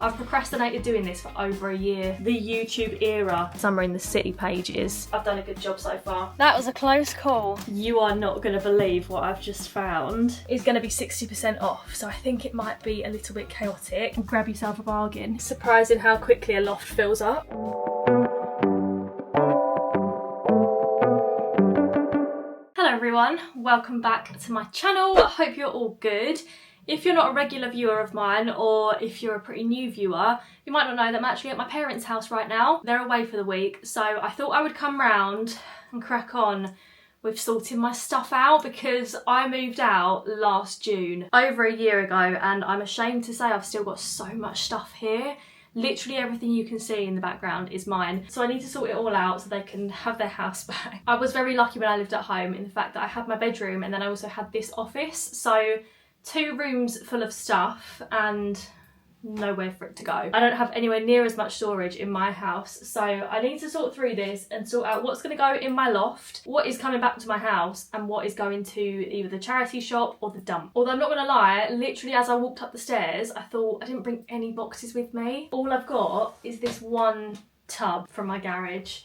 I've procrastinated doing this for over a year. The YouTube era. Somewhere in the city pages. I've done a good job so far. That was a close call. You are not going to believe what I've just found. It's going to be 60% off, so I think it might be a little bit chaotic. Grab yourself a bargain. It's surprising how quickly a loft fills up. Hello everyone, welcome back to my channel. I hope you're all good. If you're not a regular viewer of mine, or if you're a pretty new viewer, you might not know that I'm actually at my parents' house right now. They're away for the week, so I thought I would come round and crack on with sorting my stuff out because I moved out last June, over a year ago, and I'm ashamed to say I've still got so much stuff here. Literally everything you can see in the background is mine. So I need to sort it all out so they can have their house back. I was very lucky when I lived at home in the fact that I had my bedroom and then I also had this office. So 2 rooms full of stuff and nowhere for it to go. I don't have anywhere near as much storage in my house, so I need to sort through this and sort out what's going to go in my loft, what is coming back to my house, and what is going to either the charity shop or the dump. Although I'm not going to lie, literally as I walked up the stairs, I thought I didn't bring any boxes with me. All I've got is this one tub from my garage.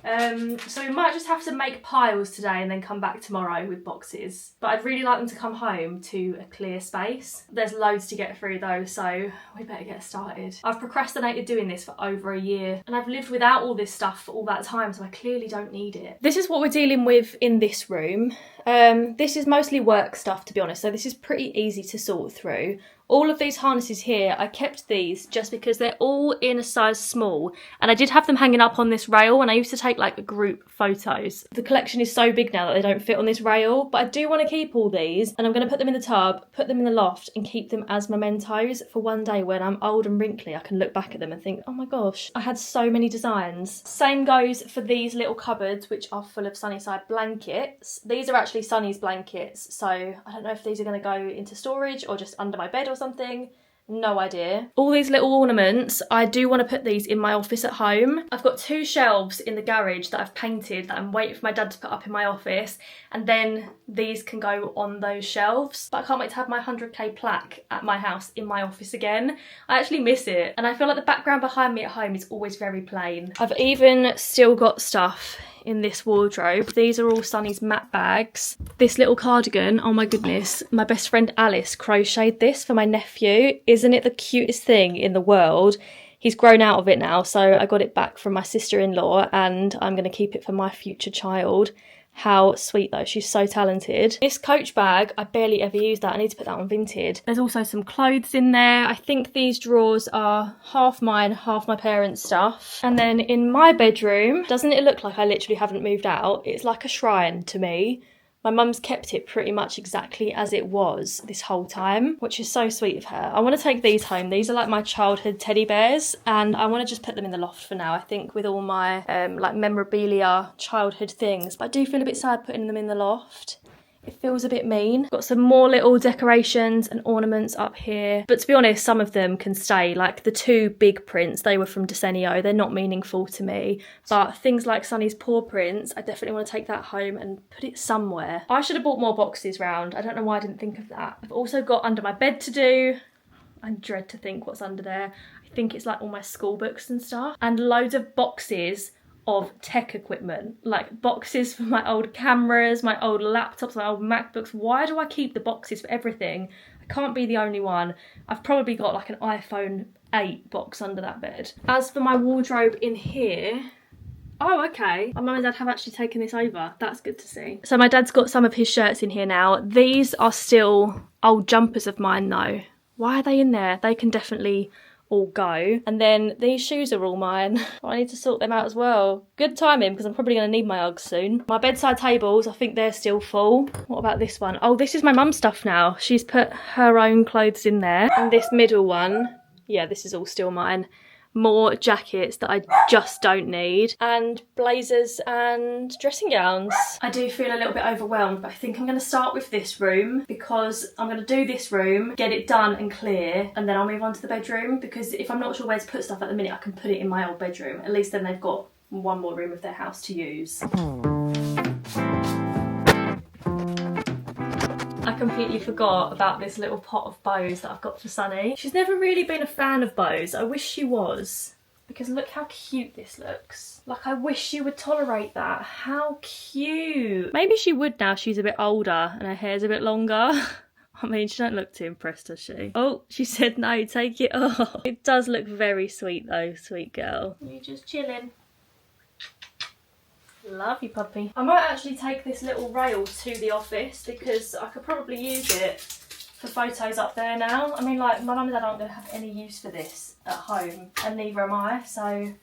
So we might just have to make piles today and then come back tomorrow with boxes. But I'd really like them to come home to a clear space. There's loads to get through though, so we better get started. I've procrastinated doing this for over a year and I've lived without all this stuff for all that time, so I clearly don't need it. This is what we're dealing with in this room. This is mostly work stuff, to be honest, so this is pretty easy to sort through. All of these harnesses here, I kept these just because they're all in a size small, and I did have them hanging up on this rail and I used to take like group photos. The collection is so big now that they don't fit on this rail, but I do want to keep all these and I'm going to put them in the tub, put them in the loft and keep them as mementos for one day when I'm old and wrinkly. I can look back at them and think, oh my gosh, I had so many designs. Same goes for these little cupboards which are full of Sunnyside blankets. These are actually Sunny's blankets, so I don't know if these are going to go into storage or just under my bed or something. No idea. All these little ornaments, I do want to put these in my office at home. I've got 2 shelves in the garage that I've painted that I'm waiting for my dad to put up in my office, and then these can go on those shelves. But I can't wait to have my 100k plaque at my house in my office again. I actually miss it, and I feel like the background behind me at home is always very plain. I've even still got stuff in this wardrobe. These are all Sunny's matte bags. This little cardigan, oh my goodness, my best friend Alice crocheted this for my nephew. Isn't it the cutest thing in the world? He's grown out of it now, so I got it back from my sister-in-law and I'm going to keep it for my future child. How sweet though, she's so talented. This Coach bag, I barely ever use that. I need to put that on Vinted. There's also some clothes in there. I think these drawers are half mine, half my parents' stuff. And then in my bedroom, doesn't it look like I literally haven't moved out? It's like a shrine to me. My mum's kept it pretty much exactly as it was this whole time, which is so sweet of her. I want to take these home. These are like my childhood teddy bears and I want to just put them in the loft for now, I think, with all my like memorabilia childhood things. But I do feel a bit sad putting them in the loft. It feels a bit mean. Got some more little decorations and ornaments up here. But to be honest, some of them can stay. Like the 2 big prints, they were from Decenio. They're not meaningful to me. But things like Sunny's paw prints, I definitely want to take that home and put it somewhere. I should have bought more boxes round. I don't know why I didn't think of that. I've also got under my bed to do. I dread to think what's under there. I think it's like all my school books and stuff. And loads of boxes of tech equipment, like boxes for my old cameras, my old laptops, my old MacBooks. Why do I keep the boxes for everything? I can't be the only one. I've probably got like an iPhone 8 box under that bed. As for my wardrobe in here, oh, okay. My mum and dad have actually taken this over. That's good to see. So my dad's got some of his shirts in here now. These are still old jumpers of mine though. Why are they in there? They can definitely all go. And then these shoes are all mine. I need to sort them out as well. Good timing because I'm probably going to need my Uggs soon. My bedside tables, I think they're still full. What about this one? Oh, this is my mum's stuff now. She's put her own clothes in there. And this middle one, yeah, this is all still mine. More jackets that I just don't need, and blazers and dressing gowns. I do feel a little bit overwhelmed, but I think I'm going to start with this room because I'm going to do this room, get it done and clear, and then I'll move on to the bedroom, because if I'm not sure where to put stuff at the minute, I can put it in my old bedroom. At least then they've got one more room of their house to use. I completely completely forgot about this little pot of bows that I've got for Sunny. She's never really been a fan of bows. I wish she was, because look how cute this looks. Like, I wish she would tolerate that. How cute. Maybe she would now she's a bit older and her hair's a bit longer. I mean, she don't look too impressed, does she? Oh, she said no, take it off. It does look very sweet though, sweet girl. You're just chilling. Love you, puppy. I might actually take this little rail to the office because I could probably use it for photos up there now. I mean, like, my mum and dad aren't going to have any use for this at home, and neither am I, so I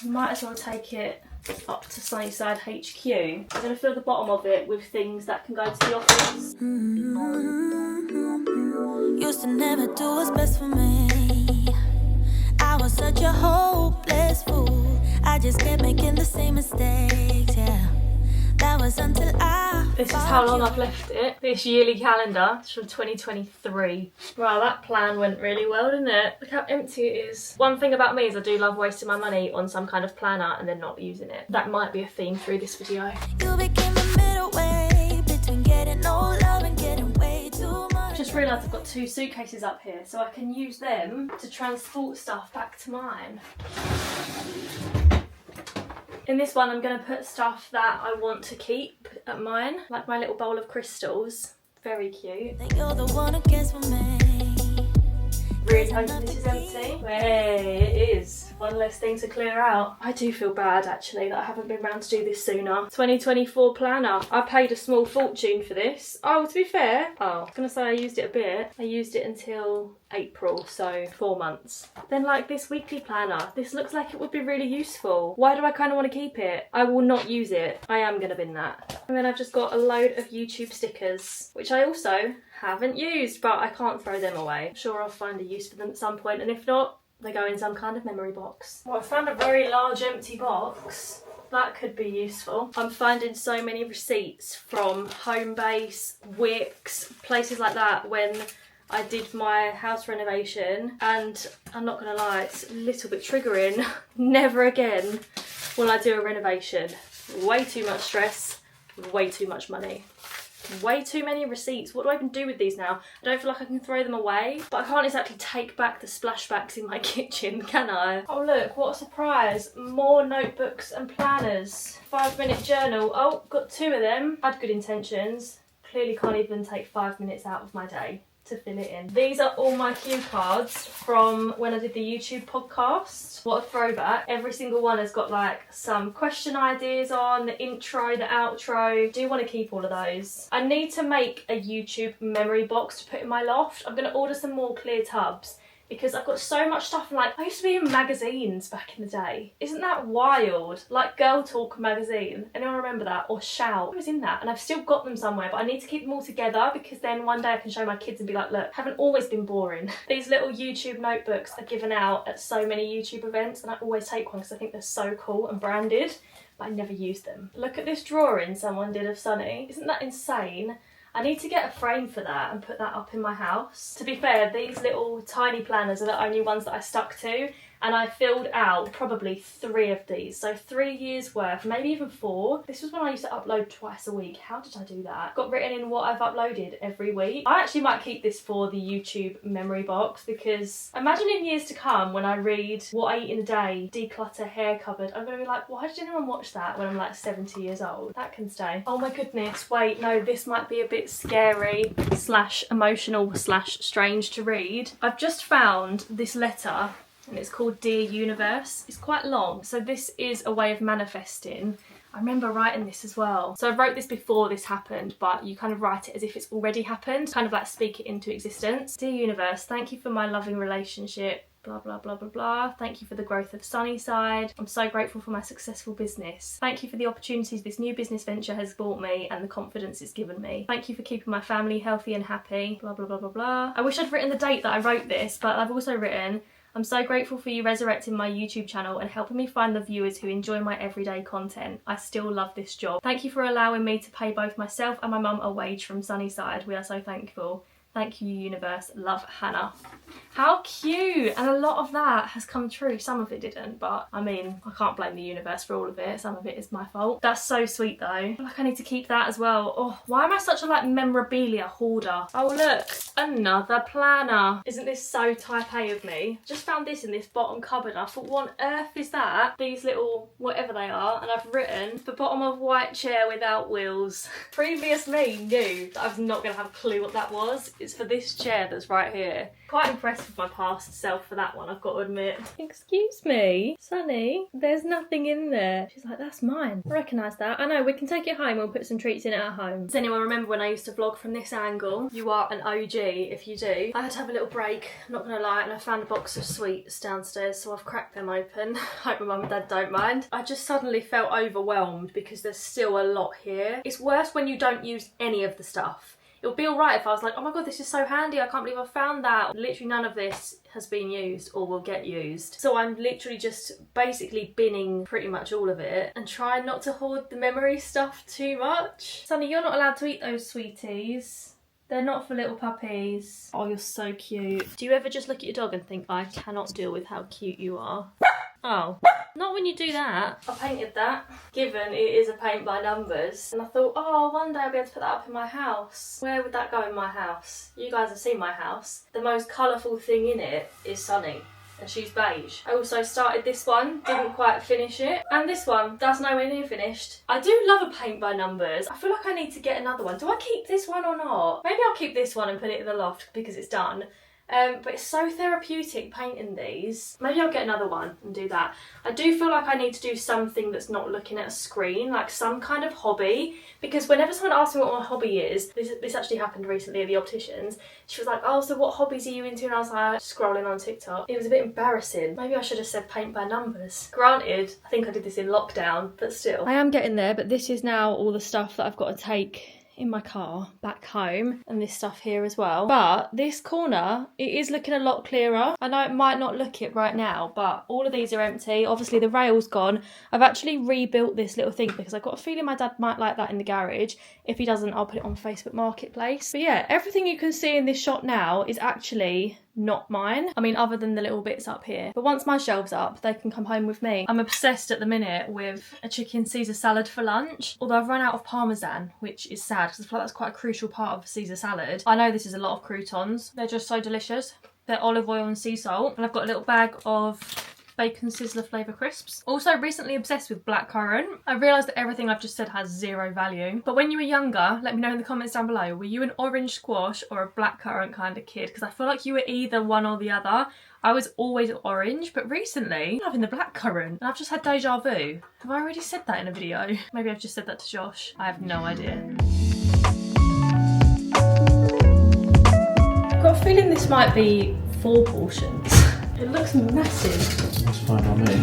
might as well take it up to Sunnyside HQ. I'm going to fill the bottom of it with things that can go to the office. Used to never do what's best for me. I was such a hopeless fool. I just kept making the same mistakes, yeah. That was until This is how long I've left it. This yearly calendar. It's from 2023. Wow, that plan went really well, didn't it? Look how empty it is. One thing about me is I do love wasting my money on some kind of planner and then not using it. That might be a theme through this video. You became the middle way between getting no love and getting way too much. Just realised I've got 2 suitcases up here, so I can use them to transport stuff back to mine. In this one, I'm going to put stuff that I want to keep at mine, like my little bowl of crystals. Very cute. Think you're the one who cares for me. Really hoping this is empty. Hey, it is. One less thing to clear out. I do feel bad actually that I haven't been round to do this sooner. 2024 planner. I paid a small fortune for this. Oh, to be fair, I was going to say I used it a bit. I used it until April, so 4 months. Then like this weekly planner, this looks like it would be really useful. Why do I kind of want to keep it? I will not use it. I am going to bin that. And then I've just got a load of YouTube stickers, which I also haven't used, but I can't throw them away. I'm sure I'll find a use for them at some point, and if not, they go in some kind of memory box. Well, I found a very large empty box. That could be useful. I'm finding so many receipts from Homebase, Wix, places like that when I did my house renovation, and I'm not gonna lie, it's a little bit triggering. Never again will I do a renovation. Way too much stress, way too much money. Way too many receipts. What do I even do with these now? I don't feel like I can throw them away, but I can't exactly take back the splashbacks in my kitchen, can I? Oh look, what a surprise. More notebooks and planners. 5-minute journal. Oh, got 2 of them. Had good intentions. Clearly can't even take 5 minutes out of my day to fill it in. These are all my cue cards from when I did the YouTube podcast. What a throwback. Every single one has got like some question ideas on, the intro, the outro. Do want to keep all of those. I need to make a YouTube memory box to put in my loft. I'm going to order some more clear tubs because I've got so much stuff. Like, I used to be in magazines back in the day. Isn't that wild? Like Girl Talk magazine. Anyone remember that? Or Shout. I was in that, and I've still got them somewhere, but I need to keep them all together because then one day I can show my kids and be like, look, haven't always been boring. These little YouTube notebooks are given out at so many YouTube events, and I always take one because I think they're so cool and branded, but I never use them. Look at this drawing someone did of Sunny. Isn't that insane? I need to get a frame for that and put that up in my house. To be fair, these little tiny planners are the only ones that I stuck to, and I filled out probably 3 of these. So 3 years worth, maybe even 4. This was when I used to upload twice a week. How did I do that? Got written in what I've uploaded every week. I actually might keep this for the YouTube memory box because imagine in years to come when I read What I Eat in a Day, Declutter Hair Cupboard, I'm going to be like, why did anyone watch that when I'm like 70 years old? That can stay. Oh my goodness, wait, no, this might be a bit scary / emotional / strange to read. I've just found this letter, and it's called Dear Universe. It's quite long, so this is a way of manifesting. I remember writing this as well. So I wrote this before this happened, but you kind of write it as if it's already happened, kind of like speak it into existence. Dear Universe, thank you for my loving relationship, blah blah blah blah blah. Thank you for the growth of Sunnyside. I'm so grateful for my successful business. Thank you for the opportunities this new business venture has brought me and the confidence it's given me. Thank you for keeping my family healthy and happy, blah blah blah blah blah. I wish I'd written the date that I wrote this, but I've also written, I'm so grateful for you resurrecting my YouTube channel and helping me find the viewers who enjoy my everyday content. I still love this job. Thank you for allowing me to pay both myself and my mum a wage from Sunnyside. We are so thankful. Thank you, universe. Love, Hannah. How cute! And a lot of that has come true. Some of it didn't, but I mean, I can't blame the universe for all of it. Some of it is my fault. That's so sweet though. I feel like I need to keep that as well. Oh, why am I such a like memorabilia hoarder? Oh look, another planner. Isn't this so type A of me? Just found this in this bottom cupboard and I thought, what on earth is that? These little whatever they are, and I've written the bottom of white chair without wheels. Previous me knew that I was not going to have a clue what that was. It's for this chair that's right here. Quite impressed with my past self for that one, I've got to admit. Excuse me, Sunny, there's nothing in there. She's like, that's mine. I recognise that. I know, we can take it home and we'll put some treats in it at home. Does anyone remember when I used to vlog from this angle? You are an OG if you do. I had to have a little break, I'm not going to lie, and I found a box of sweets downstairs, so I've cracked them open. Hope my mum and dad don't mind. I just suddenly felt overwhelmed because there's still a lot here. It's worse when you don't use any of the stuff. It would be alright if I was like, oh my god, this is so handy, I can't believe I found that. Literally none of this has been used or will get used. So I'm literally just basically binning pretty much all of it and trying not to hoard the memory stuff too much. Sunny, you're not allowed to eat those sweeties. They're not for little puppies. Oh, you're so cute. Do you ever just look at your dog and think, I cannot deal with how cute you are? Oh, not when you do that. I painted that, given it is a paint by numbers. And I thought, oh, one day I'll be able to put that up in my house. Where would that go in my house? You guys have seen my house. The most colourful thing in it is Sunny. And she's beige. I also started this one, didn't quite finish it. And this one, that's nowhere near finished. I do love a paint by numbers. I feel like I need to get another one. Do I keep this one or not? Maybe I'll keep this one and put it in the loft because it's done. But it's so therapeutic painting these. Maybe I'll get another one and do that. I do feel like I need to do something that's not looking at a screen, like some kind of hobby, because whenever someone asks me what my hobby is, this actually happened recently at the opticians, she was like, oh, so what hobbies are you into? And I was like, scrolling on TikTok. It was a bit embarrassing. Maybe I should have said paint by numbers. Granted, I think I did this in lockdown, but still. I am getting there, but this is now all the stuff that I've got to take in my car back home, and this stuff here as well. But this corner, it is looking a lot clearer. I know it might not look it right now, but all of these are empty. Obviously the rail's gone. I've actually rebuilt this little thing because I've got a feeling my dad might like that in the garage. If he doesn't, I'll put it on Facebook Marketplace. But yeah, everything you can see in this shot now is actually not mine. I mean, other than the little bits up here. But once my shelves are up, they can come home with me. I'm obsessed at the minute with a chicken Caesar salad for lunch. Although I've run out of Parmesan, which is sad because I feel like that's quite a crucial part of a Caesar salad. I know this is a lot of croutons. They're just so delicious. They're olive oil and sea salt. And I've got a little bag of bacon sizzler flavour crisps. Also recently obsessed with blackcurrant. I realised that everything I've just said has zero value. But when you were younger, let me know in the comments down below, were you an orange squash or a blackcurrant kind of kid? Because I feel like you were either one or the other. I was always orange, but recently I'm having the blackcurrant and I've just had deja vu. Have I already said that in a video? Maybe I've just said that to Josh. I have no idea. I've got a feeling this might be 4 portions. It looks massive. That's fine by me.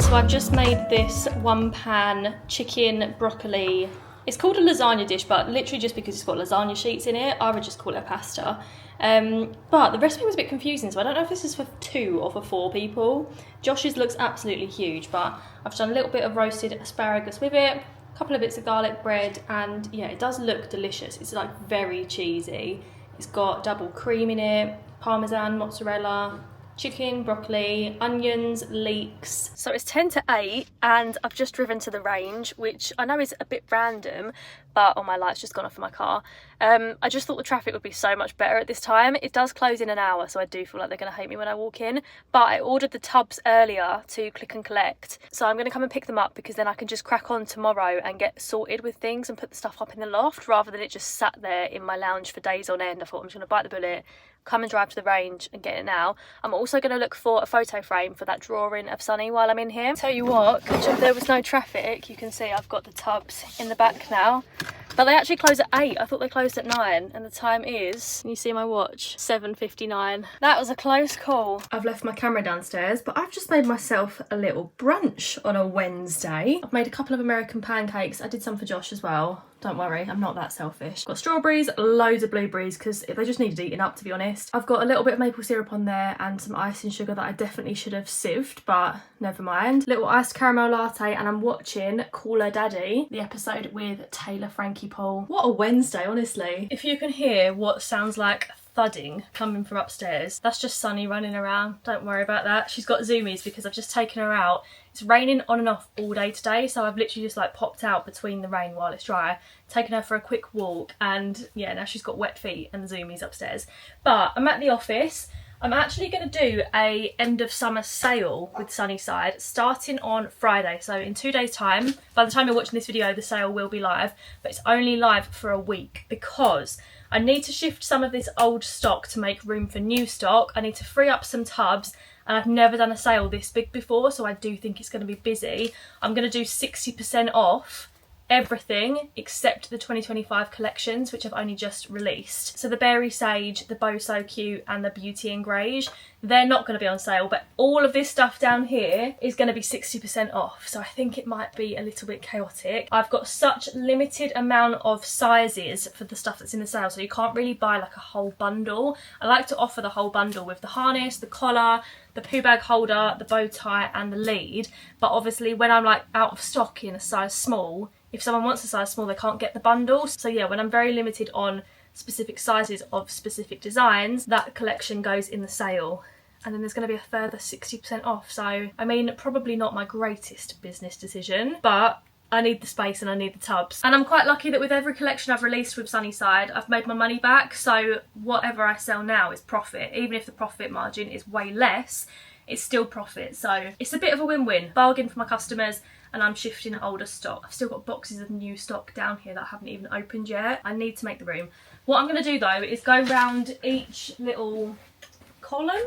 So I've just made this 1-pan chicken broccoli. It's called a lasagna dish, but literally just because it's got lasagna sheets in it, I would just call it a pasta. But the recipe was a bit confusing, so I don't know if this is for 2 or for 4 people. Josh's looks absolutely huge, but I've done a little bit of roasted asparagus with it, a couple of bits of garlic bread, and yeah, it does look delicious. It's like very cheesy. It's got double cream in it, parmesan, mozzarella, chicken, broccoli, onions, leeks. So it's 10 to 8 and I've just driven to the range, which I know is a bit random, but oh, my light's just gone off in my car. I just thought the traffic would be so much better at this time. It does close in an hour, so I do feel like they're going to hate me when I walk in, but I ordered the tubs earlier to click and collect, so I'm going to come and pick them up because then I can just crack on tomorrow and get sorted with things and put the stuff up in the loft rather than it just sat there in my lounge for days on end. I thought I'm just going to bite the bullet, come and drive to the range and get it now. I'm also going to look for a photo frame for that drawing of Sunny while I'm in here. Tell you what, if there was no traffic, you can see I've got the tubs in the back now. But they actually close at 8. I thought they closed at 9 and the time is, can you see my watch? 7:59. That was a close call. I've left my camera downstairs, but I've just made myself a little brunch on a Wednesday. I've made a couple of American pancakes. I did some for Josh as well. don't worry, I'm not that selfish. Got strawberries, loads of blueberries because they just needed eating up, to be honest. I've got a little bit of maple syrup on there and some icing sugar that I definitely should have sieved, but never mind. Little iced caramel latte, and I'm watching Call Her Daddy, the episode with Taylor Frankie Paul. What a Wednesday, honestly. If you can hear what sounds like thudding coming from upstairs, that's just Sunny running around. Don't worry about that. She's got zoomies because I've just taken her out. It's raining on and off all day today, so I've literally just like popped out between the rain while it's dry, taken her for a quick walk, and yeah, now she's got wet feet and the zoomies upstairs. But I'm at the office. I'm actually going to do a end of summer sale with Sunnyside starting on Friday, so in 2 days time. By the time you're watching this video, the sale will be live, but it's only live for a week because I need to shift some of this old stock to make room for new stock. I need to free up some tubs, and I've never done a sale this big before, so I do think it's going to be busy. I'm going to do 60% off everything except the 2025 collections, which I've only just released. So the Berry Sage, the Bow So Cute and the Beauty and Greige, they're not going to be on sale, but all of this stuff down here is going to be 60% off, so I think it might be a little bit chaotic. I've got such limited amount of sizes for the stuff that's in the sale, so you can't really buy like a whole bundle. I like to offer the whole bundle with the harness, the collar, the poo bag holder, the bow tie and the lead, but obviously when I'm like out of stock in a size small, if someone wants a size small, they can't get the bundles. So yeah, when I'm very limited on specific sizes of specific designs, that collection goes in the sale. And then there's going to be a further 60% off. So, I mean, probably not my greatest business decision, but I need the space and I need the tubs. And I'm quite lucky that with every collection I've released with Sunnyside, I've made my money back. So whatever I sell now is profit. Even if the profit margin is way less, it's still profit. So it's a bit of a win-win. Bargain for my customers, and I'm shifting older stock. I've still got boxes of new stock down here that I haven't even opened yet. I need to make the room. What I'm going to do though is go round each little column,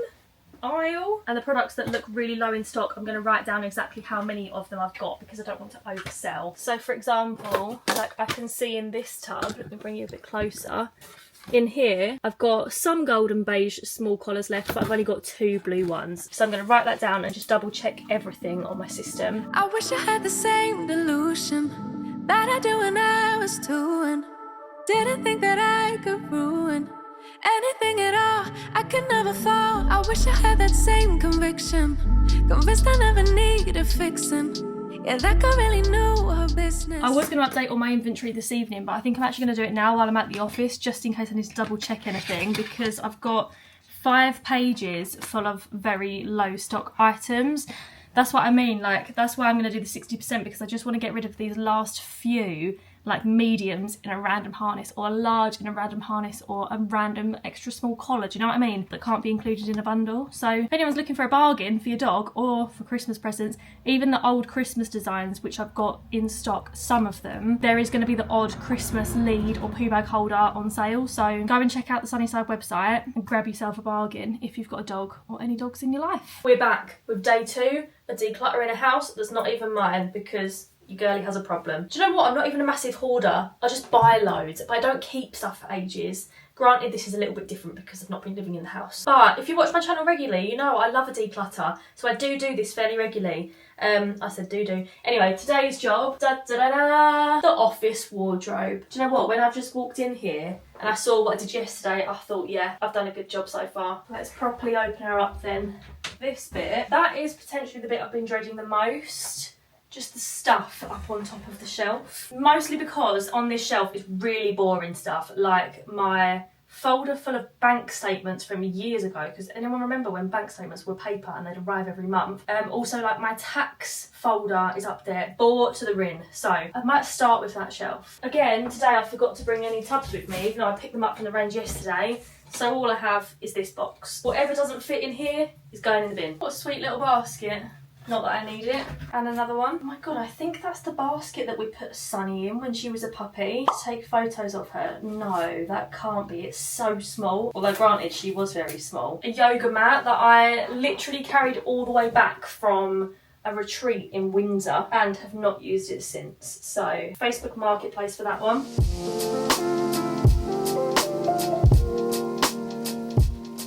aisle, and the products that look really low in stock, I'm going to write down exactly how many of them I've got because I don't want to oversell. So for example, like I can see in this tub, let me bring you a bit closer. In here, I've got some gold and beige small collars left, but I've only got 2 blue ones. So I'm going to write that down and just double check everything on my system. I wish I had the same delusion that I do when I was 2 and didn't think that I could ruin anything at all. I could never fall. I wish I had that same conviction, convinced I never needed fixing. Yeah, that girl really knew her business. I was going to update all my inventory this evening, but I think I'm actually going to do it now while I'm at the office, just in case I need to double check anything, because I've got 5 pages full of very low stock items. That's what I mean, like that's why I'm going to do the 60%, because I just want to get rid of these last few like mediums in a random harness, or a large in a random harness, or a random extra small collar, do you know what I mean, that can't be included in a bundle. So if anyone's looking for a bargain for your dog or for Christmas presents, even the old Christmas designs which I've got in stock, some of them, there is going to be the odd Christmas lead or poo bag holder on sale. So go and check out the Sunnyside website and grab yourself a bargain if you've got a dog or any dogs in your life. We're back with day 2 of decluttering a house that's not even mine, because your girlie has a problem. Do you know what? I'm not even a massive hoarder. I just buy loads, but I don't keep stuff for ages. Granted, this is a little bit different because I've not been living in the house. But if you watch my channel regularly, you know I love a declutter. So I do this fairly regularly. I said do. Anyway, today's job, the office wardrobe. Do you know what? When I've just walked in here and I saw what I did yesterday, I thought, yeah, I've done a good job so far. Let's properly open her up then. This bit, that is potentially the bit I've been dreading the most. Just the stuff up on top of the shelf. Mostly because on this shelf is really boring stuff, like my folder full of bank statements from years ago, because anyone remember when bank statements were paper and they'd arrive every month? Also, like my tax folder is up there, bore to the rin. So I might start with that shelf. Again, today I forgot to bring any tubs with me, even though I picked them up from the range yesterday. So all I have is this box. Whatever doesn't fit in here is going in the bin. What a sweet little basket. Not that I need it. And another one. Oh my god, I think that's the basket that we put Sunny in when she was a puppy to take photos of her. No, that can't be. It's so small. Although granted, she was very small. A yoga mat that I literally carried all the way back from a retreat in Windsor and have not used it since. So Facebook Marketplace for that one.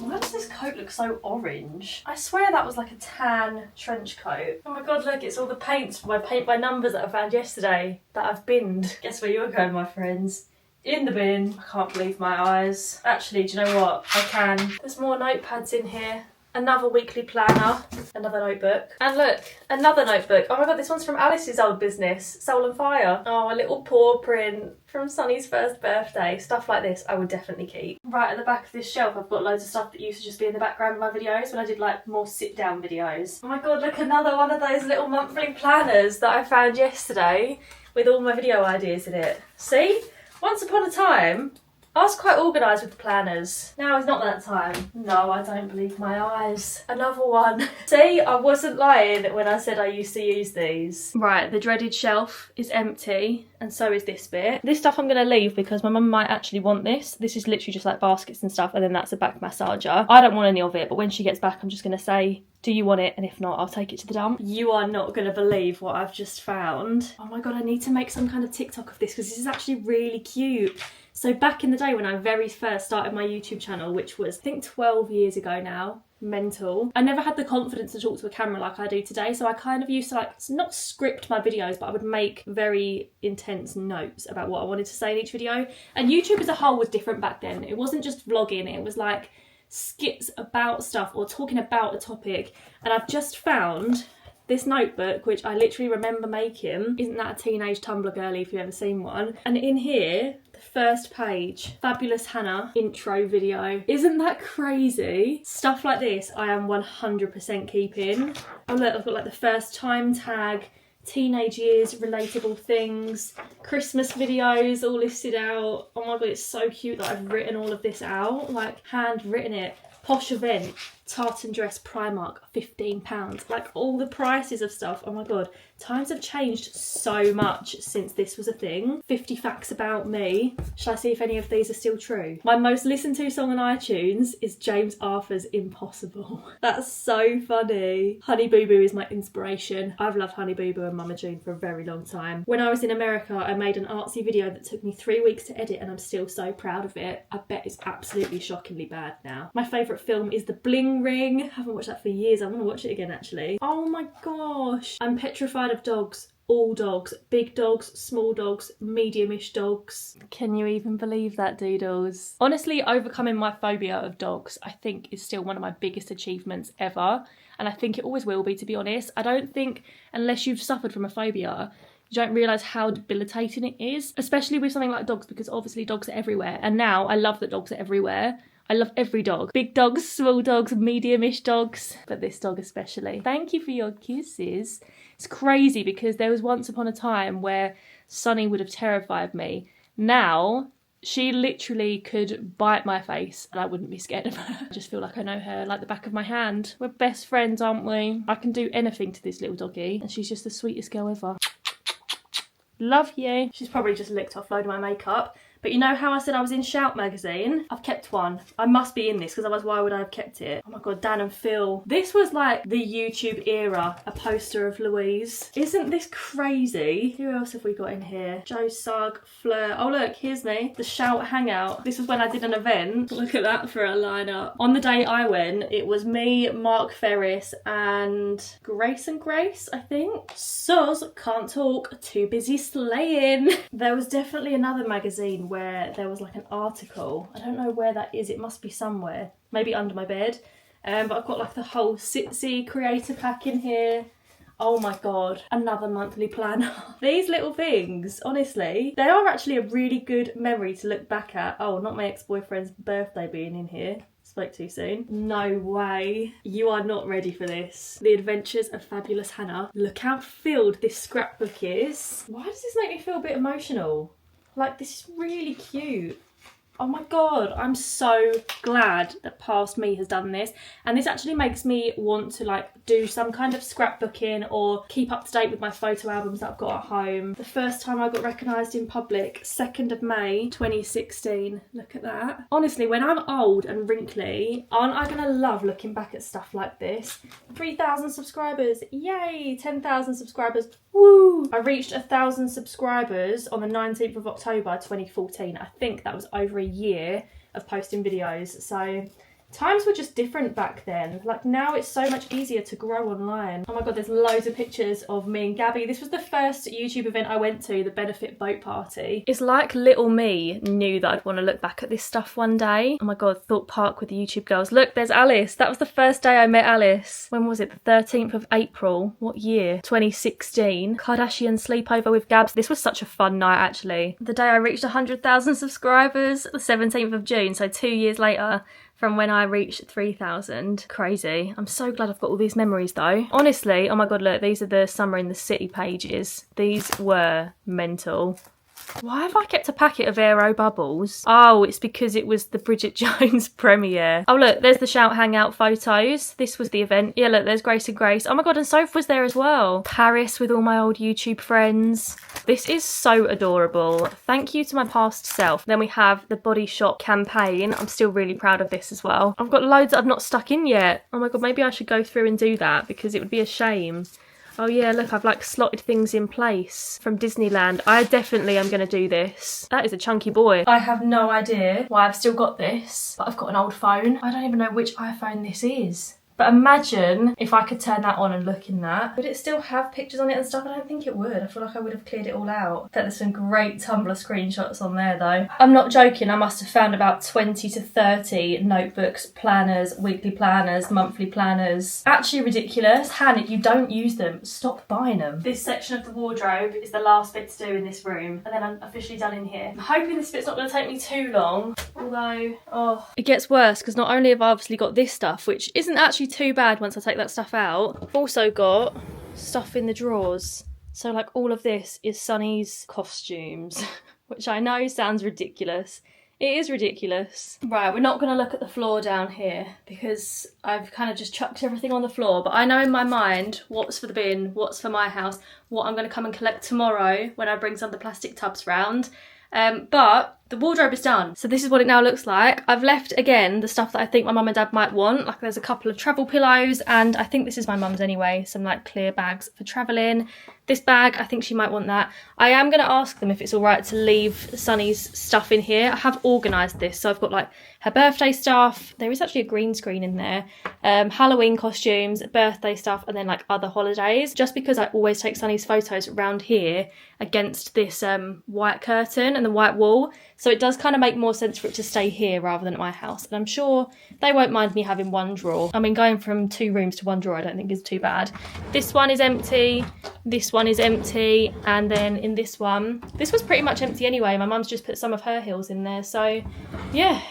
Why does this coat looks so orange. I swear that was like a tan trench coat. Oh my god, look, it's all the paints from my paint by numbers that I found yesterday that I've binned. Guess where you're going, my friends? In the bin. I can't believe my eyes. Actually, do you know what? I can. There's more notepads in here. Another weekly planner, another notebook. And look, another notebook. Oh my god, this one's from Alice's old business, Soul and Fire. Oh, a little paw print from Sunny's first birthday. Stuff like this I would definitely keep. Right at the back of this shelf, I've got loads of stuff that used to just be in the background of my videos when I did like more sit-down videos. Oh my god, look, another one of those little monthly planners that I found yesterday with all my video ideas in it. See? Once upon a time, I was quite organised with the planners. Now is not that time. No, I don't believe my eyes. Another one. See, I wasn't lying when I said I used to use these. Right, the dreaded shelf is empty, and so is this bit. This stuff I'm going to leave because my mum might actually want this. This is literally just like baskets and stuff, and then that's a back massager. I don't want any of it, but when she gets back, I'm just going to say, do you want it? And if not, I'll take it to the dump. You are not going to believe what I've just found. Oh my god, I need to make some kind of TikTok of this because this is actually really cute. So back in the day when I very first started my YouTube channel, which was I think 12 years ago now, mental, I never had the confidence to talk to a camera like I do today, so I kind of used to like not script my videos, but I would make very intense notes about what I wanted to say in each video. And YouTube as a whole was different back then. It wasn't just vlogging, it was like skits about stuff or talking about a topic. And I've just found this notebook, which I literally remember making. Isn't that a teenage Tumblr girly if you've ever seen one? And in here, the first page, Fabulous Hannah intro video. Isn't that crazy? Stuff like this I am 100% keeping. Oh look, I've got like the first time tag, teenage years, relatable things, Christmas videos all listed out. Oh my god, it's so cute that I've written all of this out, like handwritten it. Posh event, tartan dress, Primark, £15. Like all the prices of stuff. Oh my god, times have changed so much since this was a thing. 50 facts about me. Shall I see if any of these are still true? My most listened to song on iTunes is James Arthur's Impossible. That's so funny. Honey Boo Boo is my inspiration. I've loved Honey Boo Boo and Mama June for a very long time. When I was in America, I made an artsy video that took me 3 weeks to edit and I'm still so proud of it. I bet it's absolutely shockingly bad now. My favourite film is The Bling Ring. I haven't watched that for years. I want to watch it again actually. Oh my gosh. I'm petrified of dogs. All dogs. Big dogs, small dogs, medium-ish dogs. Can you even believe that, doodles? Honestly, overcoming my phobia of dogs, I think is still one of my biggest achievements ever. And I think it always will be, to be honest. I don't think, unless you've suffered from a phobia, you don't realise how debilitating it is. Especially with something like dogs, because obviously dogs are everywhere. And now I love that dogs are everywhere. I love every dog. Big dogs, small dogs, medium-ish dogs, but this dog especially. Thank you for your kisses. It's crazy because there was once upon a time where Sunny would have terrified me. Now, she literally could bite my face and I wouldn't be scared of her. I just feel like I know her like the back of my hand. We're best friends, aren't we? I can do anything to this little doggy and she's just the sweetest girl ever. Love you. She's probably just licked off a load of my makeup. But you know how I said I was in Shout magazine? I've kept one. I must be in this because otherwise why would I have kept it? Oh my god, Dan and Phil. This was like the YouTube era, a poster of Louise. Isn't this crazy? Who else have we got in here? Joe Sugg, Fleur. Oh look, here's me. The Shout Hangout. This was when I did an event. Look at that for a lineup. On the day I went, it was me, Mark Ferris and Grace, I think. Soz can't talk, too busy slaying. There was definitely another magazine where there was like an article. I don't know where that is. It must be somewhere. Maybe under my bed. But I've got like the whole Sitsy creator pack in here. Oh my god. Another monthly planner. These little things, honestly, they are actually a really good memory to look back at. Oh, not my ex-boyfriend's birthday being in here. Spoke too soon. No way. You are not ready for this. The Adventures of Fabulous Hannah. Look how filled this scrapbook is. Why does this make me feel a bit emotional? Like, this is really cute. Oh my god, I'm so glad that past me has done this. And this actually makes me want to like do some kind of scrapbooking or keep up to date with my photo albums that I've got at home. The first time I got recognised in public, 2nd of May 2016. Look at that. Honestly, when I'm old and wrinkly, aren't I gonna love looking back at stuff like this? 3,000 subscribers, yay! 10,000 subscribers, woo! I reached 1,000 subscribers on the 19th of October 2014. I think that was over a year of posting videos, so Times were just different back then. Like now it's so much easier to grow online. Oh my god, there's loads of pictures of me and Gabby. This was the first YouTube event I went to, the benefit boat party. It's like little me knew that I'd want to look back at this stuff one day. Oh my god, Thorpe Park with the YouTube girls. Look, there's Alice. That was the first day I met Alice. When was it? The 13th of April. What year? 2016. Kardashian sleepover with Gabs. This was such a fun night actually. The day I reached 100,000 subscribers, the 17th of June, so 2 years later from when I reached 3,000. Crazy. I'm so glad I've got all these memories though. Honestly, oh my god, look, these are the summer in the city pages. These were mental. Why have I kept a packet of Aero bubbles? Oh, it's because it was the Bridget Jones premiere. Oh look, there's the Shout Hangout photos. This was the event. Yeah, look, there's Grace and Grace. Oh my god, and Soph was there as well. Paris with all my old YouTube friends. This is so adorable. Thank you to my past self. Then we have the Body Shop campaign. I'm still really proud of this as well. I've got loads that I've not stuck in yet. Oh my god, maybe I should go through and do that because it would be a shame. Oh yeah, look, I've like slotted things in place from Disneyland. I definitely am going to do this. That is a chunky boy. I have no idea why I've still got this, but I've got an old phone. I don't even know which iPhone this is. But imagine if I could turn that on and look in that. Would it still have pictures on it and stuff? I don't think it would. I feel like I would have cleared it all out. I bet there's some great Tumblr screenshots on there though. I'm not joking, I must have found about 20 to 30 notebooks, planners, weekly planners, monthly planners. Actually ridiculous. Hannah, you don't use them. Stop buying them. This section of the wardrobe is the last bit to do in this room. And then I'm officially done in here. I'm hoping this bit's not going to take me too long. Although, oh. It gets worse because not only have I obviously got this stuff, which isn't actually too bad once I take that stuff out, I've also got stuff in the drawers. So like all of this is Sunny's costumes, which I know sounds ridiculous. It is ridiculous. Right, we're not going to look at the floor down here because I've kind of just chucked everything on the floor, but I know in my mind what's for the bin, what's for my house, what I'm going to come and collect tomorrow when I bring some of the plastic tubs round. But the wardrobe is done. So this is what it now looks like. I've left, again, the stuff that I think my mum and dad might want. Like there's a couple of travel pillows and I think this is my mum's anyway. Some like clear bags for travelling. This bag, I think she might want that. I am going to ask them if it's all right to leave Sunny's stuff in here. I have organised this. So I've got like her birthday stuff. There is actually a green screen in there. Halloween costumes, birthday stuff, and then like other holidays. Just because I always take Sunny's photos around here against this white curtain and the white wall. So it does kind of make more sense for it to stay here rather than at my house. And I'm sure they won't mind me having one drawer. I mean, going from 2 rooms to 1 drawer I don't think is too bad. This one is empty. This one is empty. And then in this one, this was pretty much empty anyway. My mum's just put some of her heels in there. So yeah.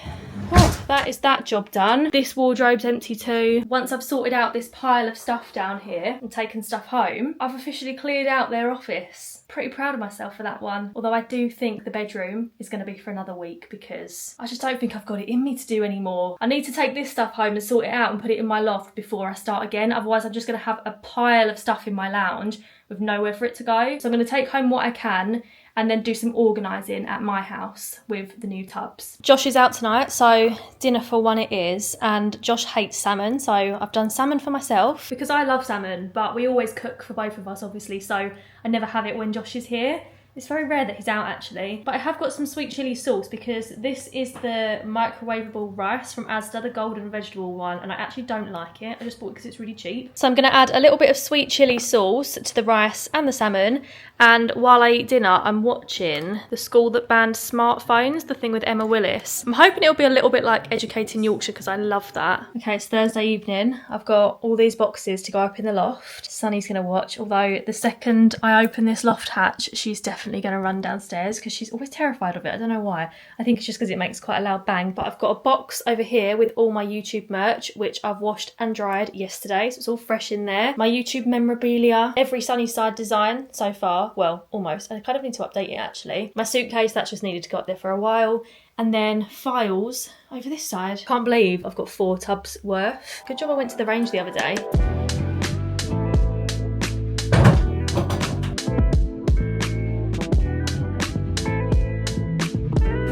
Oh, that is that job done. This wardrobe's empty too. Once I've sorted out this pile of stuff down here and taken stuff home, I've officially cleared out their office. Pretty proud of myself for that one. Although I do think the bedroom is going to be for another week because I just don't think I've got it in me to do anymore. I need to take this stuff home and sort it out and put it in my loft before I start again. Otherwise I'm just going to have a pile of stuff in my lounge with nowhere for it to go. So I'm going to take home what I can and then do some organising at my house with the new tubs. Josh is out tonight, so dinner for one it is, and Josh hates salmon, so I've done salmon for myself because I love salmon, but we always cook for both of us obviously, so I never have it when Josh is here. It's very rare that he's out actually. But I have got some sweet chilli sauce because this is the microwavable rice from Asda, the golden vegetable one, and I actually don't like it. I just bought it because it's really cheap. So I'm going to add a little bit of sweet chilli sauce to the rice and the salmon. And while I eat dinner, I'm watching The School That Banned Smartphones, the thing with Emma Willis. I'm hoping it'll be a little bit like Educating Yorkshire because I love that. Okay, it's Thursday evening. I've got all these boxes to go up in the loft. Sunny's going to watch, although the second I open this loft hatch, she's definitely going to run downstairs because she's always terrified of it. I don't know why. I think it's just because it makes quite a loud bang. But I've got a box over here with all my YouTube merch, which I've washed and dried yesterday, so it's all fresh in there. My YouTube memorabilia, every Sunnyside design so far. Well, almost. I kind of need to update it actually. My suitcase, that just needed to go up there for a while. And then files over this side. Can't believe I've got 4 tubs worth. Good job I went to the range the other day.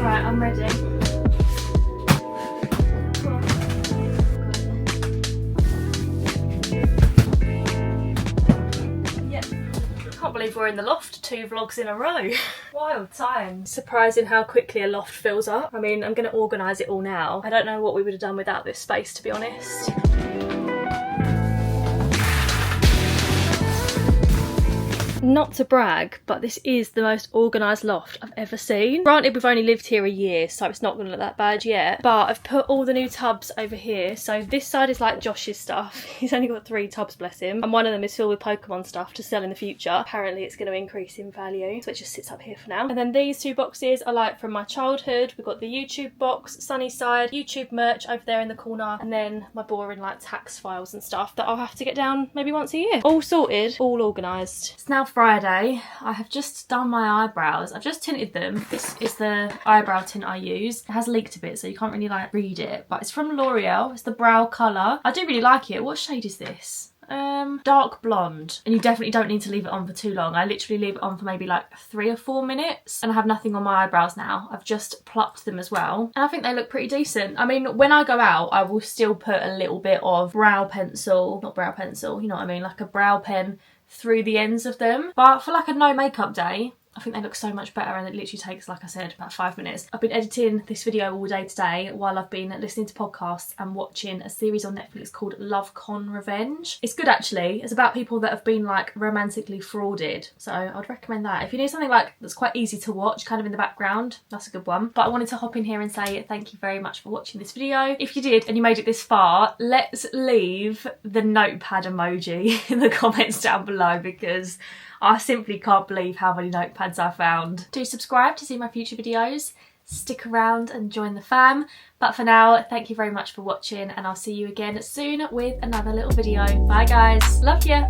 Right, I'm ready. Yep. Can't Can't believe we're in the loft 2 vlogs in a row. Wild time. Surprising how quickly a loft fills up. I mean, I'm going to organise it all now. I don't know what we would have done without this space, to be honest. Not to brag, but this is the most organised loft I've ever seen. Granted, we've only lived here a year, so it's not going to look that bad yet, but I've put all the new tubs over here. So this side is like Josh's stuff. He's only got 3 tubs, bless him, and one of them is filled with Pokemon stuff to sell in the future. Apparently it's going to increase in value, so it just sits up here for now. And then these 2 boxes are like from my childhood. We've got the YouTube box, sunny side, YouTube merch over there in the corner, and then my boring like tax files and stuff that I'll have to get down maybe once a year. All sorted, all organised. It's now Friday. I have just done my eyebrows. I've just tinted them. This is the eyebrow tint I use. It has leaked a bit, so you can't really like read it, but it's from L'Oreal. It's the brow colour. I do really like it. What shade is this? Dark blonde, and you definitely don't need to leave it on for too long. I literally leave it on for maybe like 3 or 4 minutes, and I have nothing on my eyebrows now. I've just plucked them as well, and I think they look pretty decent. I mean, when I go out, I will still put a little bit of brow pencil, not brow pencil, you know what I mean, like a brow pen through the ends of them, but for like a no makeup day, I think they look so much better, and it literally takes, like I said, about 5 minutes. I've been editing this video all day today while I've been listening to podcasts and watching a series on Netflix called Love Con Revenge. It's good actually. It's about people that have been like romantically frauded. So I'd recommend that. If you need something like that's quite easy to watch, kind of in the background, that's a good one. But I wanted to hop in here and say thank you very much for watching this video. If you did and you made it this far, let's leave the notepad emoji in the comments down below, because I simply can't believe how many notepads I found. Do subscribe to see my future videos. Stick around and join the fam. But for now, thank you very much for watching, and I'll see you again soon with another little video. Bye guys. Love ya.